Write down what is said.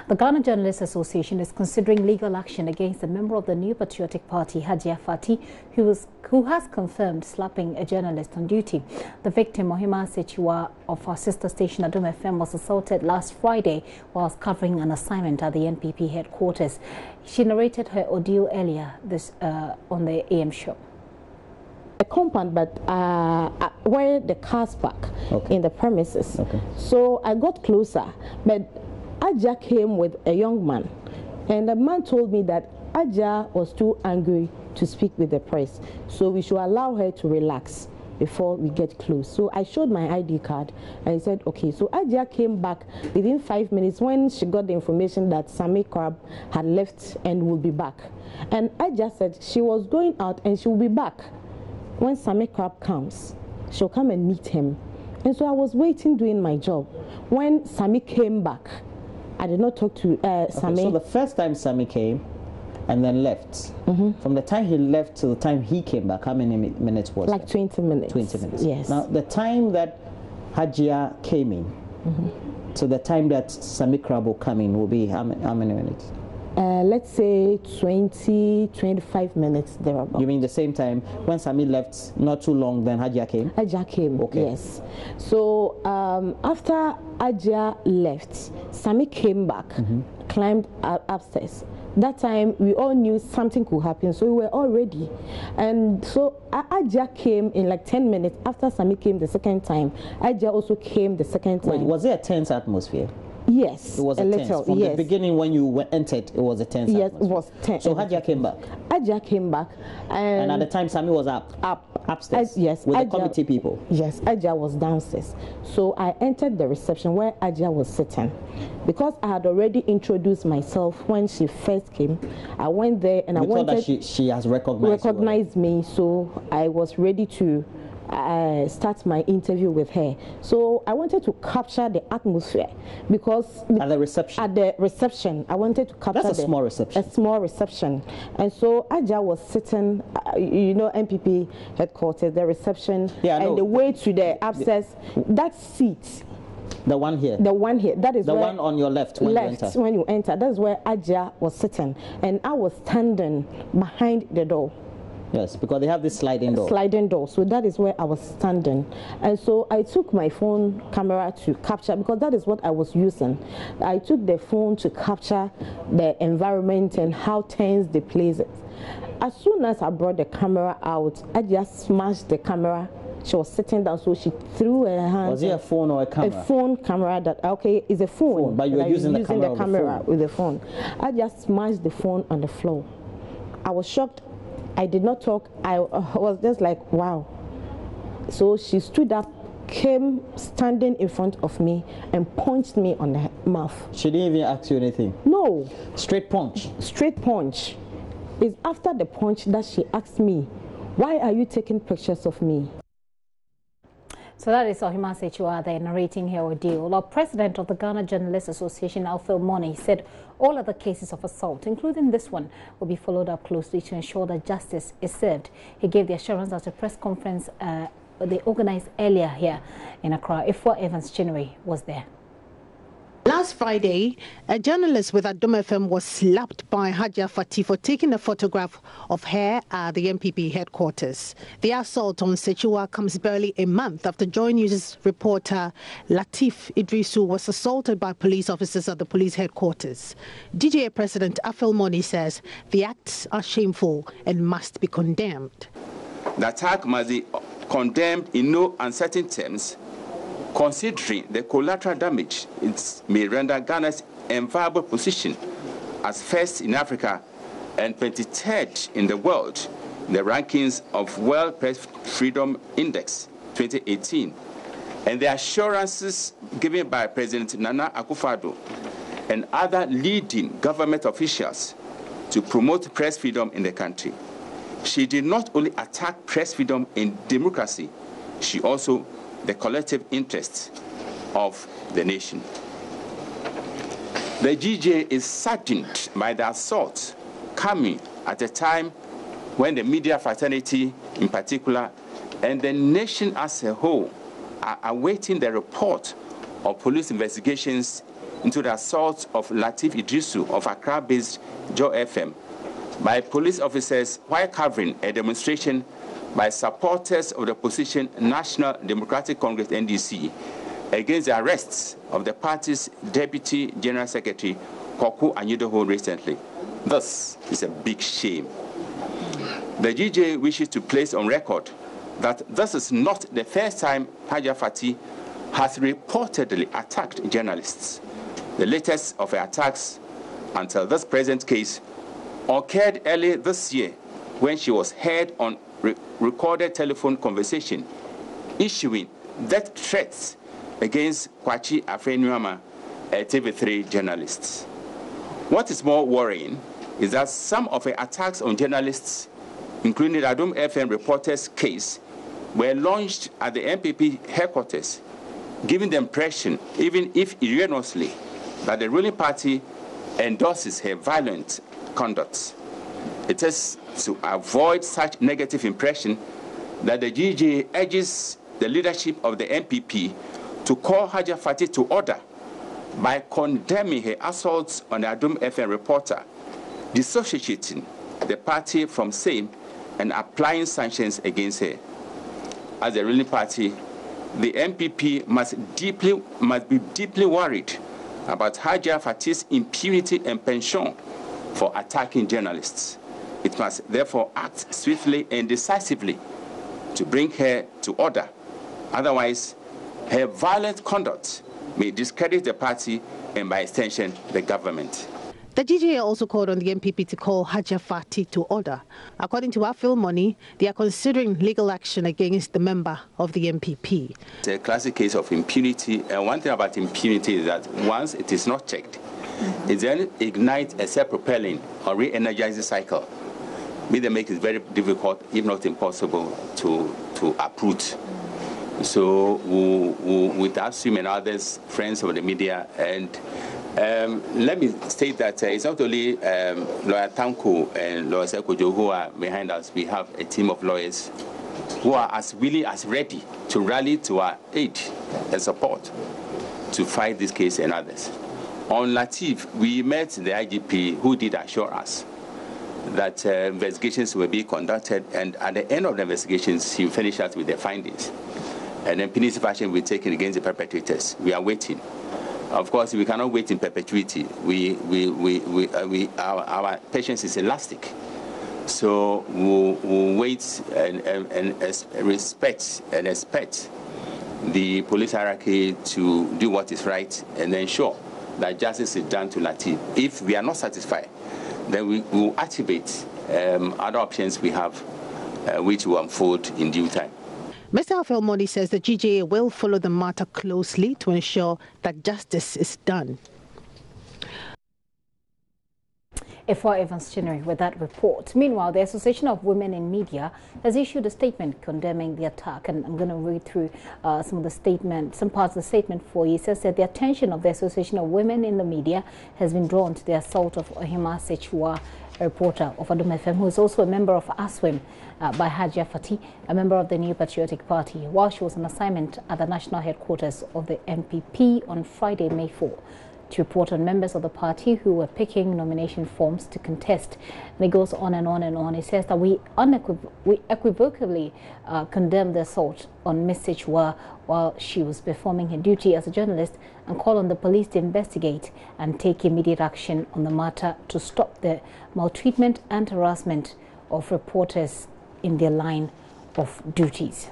The Ghana Journalists Association is considering legal action against a member of the New Patriotic Party, Hajia Fati, who has confirmed slapping a journalist on duty. The victim, Ohima Sechiwa of our sister station Adom FM, was assaulted last Friday whilst covering an assignment at the NPP headquarters. She narrated her ordeal earlier on the AM show. A compound, but where the cars park in the premises. So I got closer, but Hajia came with a young man, and the man told me that Hajia was too angry to speak with the press, so we should allow her to relax before we get close. So I showed my ID card and he said okay. So Hajia came back within 5 minutes when she got the information that Sammy Crab had left and will be back. And Hajia said she was going out and she will be back. When Sammy Crab comes, she'll come and meet him. And so I was waiting doing my job. When Sammy came back, I did not talk to Sammy. So the first time Sammy came and then left, from the time he left to the time he came back, how many minutes was it? Like 20 minutes. 20 minutes. Yes. Now, the time that Hajia came in to the time that Sammy Crab will come in will be how many minutes? Let's say 20-25 minutes thereabout. You mean the same time when Sammy left, not too long, then Hajia came? Hajia came, okay. Yes. So after Hajia left, Sammy came back, climbed upstairs. That time we all knew something could happen, so we were all ready. And so Hajia came in like 10 minutes after Sammy came the second time. Hajia also came the second time. Wait, was there a tense atmosphere? Yes, it was a tense. little. From yes. the beginning when you entered, it was a tense atmosphere. Yes, it was tense. So Hajia came back? Hajia came back. And at the time, Sammy was upstairs? Yes. With the committee people? Yes, Hajia was downstairs. So I entered the reception where Hajia was sitting. Because I had already introduced myself when she first came, I went there and I wanted... that she has recognized me, so I was ready to start my interview with her. So I wanted to capture the atmosphere because at the reception I wanted to capture. That's a small reception. A small reception. And so Hajia was sitting, you know, NPP headquarters, the reception, and the way to the upstairs, that seat. The one here? The one here. That is the one on your left when you enter? When you enter. That is where Hajia was sitting. And I was standing behind the door. Yes, because they have this sliding door. Sliding door. So that is where I was standing. And so I took my phone camera to capture, because that is what I was using. I took the phone to capture the environment and how tense the place is. As soon as I brought the camera out, I just smashed the camera. She was sitting down, so she threw her hand. Was it a phone or a camera? A phone camera that, okay, it's a phone. But you were using the camera with the phone. I just smashed the phone on the floor. I was shocked. I did not talk. I was just like, wow. So she stood up, came standing in front of me and punched me on the mouth. She didn't even ask you anything? No. Straight punch? Straight punch. It's after the punch that she asked me, why are you taking pictures of me? So that is Ohima Sechiwa there narrating her ordeal. The president of the Ghana Journalists Association, Alfil Money, said all other cases of assault, including this one, will be followed up closely to ensure that justice is served. He gave the assurance at a press conference they organized earlier here in Accra. Ifwa Evans Chinwe was there. Last Friday, a journalist with Adom FM was slapped by Hajia Fati for taking a photograph of her at the NPP headquarters. The assault on Sechiwa comes barely a month after JoyNews reporter Latif Idrisu was assaulted by police officers at the police headquarters. DJA President Alfil Money says the acts are shameful and must be condemned. The attack must be condemned in no uncertain terms, considering the collateral damage it may render Ghana's enviable position as first in Africa and 23rd in the world in the rankings of World Press Freedom Index 2018, and the assurances given by President Nana Akufo-Addo and other leading government officials to promote press freedom in the country. She did not only attack press freedom and democracy, she also the collective interests of the nation. The GJ is saddened by the assault coming at a time when the media fraternity in particular and the nation as a whole are awaiting the report of police investigations into the assault of Latif Idrisu of Accra-based Joy FM by police officers while covering a demonstration by supporters of the opposition National Democratic Congress NDC against the arrests of the party's Deputy General Secretary Kwaku Anyidoho recently. This is a big shame. The GJ wishes to place on record that this is not the first time Hajia Fati has reportedly attacked journalists. The latest of her attacks until this present case occurred early this year when she was heard on recorded telephone conversation issuing death threats against Kwachi Afreniwama, a TV3 journalist. What is more worrying is that some of her attacks on journalists, including the Adom FM reporter's case, were launched at the MPP headquarters, giving the impression, even if erroneously, that the ruling party endorses her violent conduct. It is to avoid such negative impression that the GJ urges the leadership of the MPP to call Hajia Fati to order by condemning her assaults on the Adom FM reporter, dissociating the party from same and applying sanctions against her. As a ruling party, the MPP must be deeply worried about Hajia Fati's impunity and penchant for attacking journalists. It must therefore act swiftly and decisively to bring her to order. Otherwise, her violent conduct may discredit the party and, by extension, the government. The GJA also called on the MPP to call Hajia Fati to order. According to Afil Money, they are considering legal action against the member of the MPP. It's a classic case of impunity, and one thing about impunity is that once it is not checked, it then ignites a self-propelling or re-energizing cycle, which makes it very difficult, if not impossible, to uproot. So with Asim and others, friends of the media, and let me state that it's not only Lawyer Tanko and Lawyer Sekojo who are behind us. We have a team of lawyers who are as willing as ready to rally to our aid and support to fight this case and others. On Latif, we met the IGP who did assure us that investigations will be conducted, and at the end of the investigations, he will finish us with the findings. And then punitive action will be taken against the perpetrators. We are waiting. Of course, we cannot wait in perpetuity. Our patience is elastic. So we'll wait and respect and expect the police hierarchy to do what is right and ensure that justice is done to Latif. If we are not satisfied, then we will activate other options we have, which will unfold in due time. Mr. Afil Modi says the GJA will follow the matter closely to ensure that justice is done. F4 Evans Chinnery with that report. Meanwhile, the Association of Women in Media has issued a statement condemning the attack, and I'm going to read through some parts of the statement for you. It says that the attention of the Association of Women in the Media has been drawn to the assault of Ohima Sechua, a reporter of Adom FM, who is also a member of ASWIM, by Hajia Fati, a member of the New Patriotic Party, while she was on assignment at the national headquarters of the MPP on Friday, May 4, to report on members of the party who were picking nomination forms to contest. And it goes on and on and on. It says that we unequivocally condemn the assault on Ms. Sechua while she was performing her duty as a journalist, and call on the police to investigate and take immediate action on the matter to stop the maltreatment and harassment of reporters in their line of duties.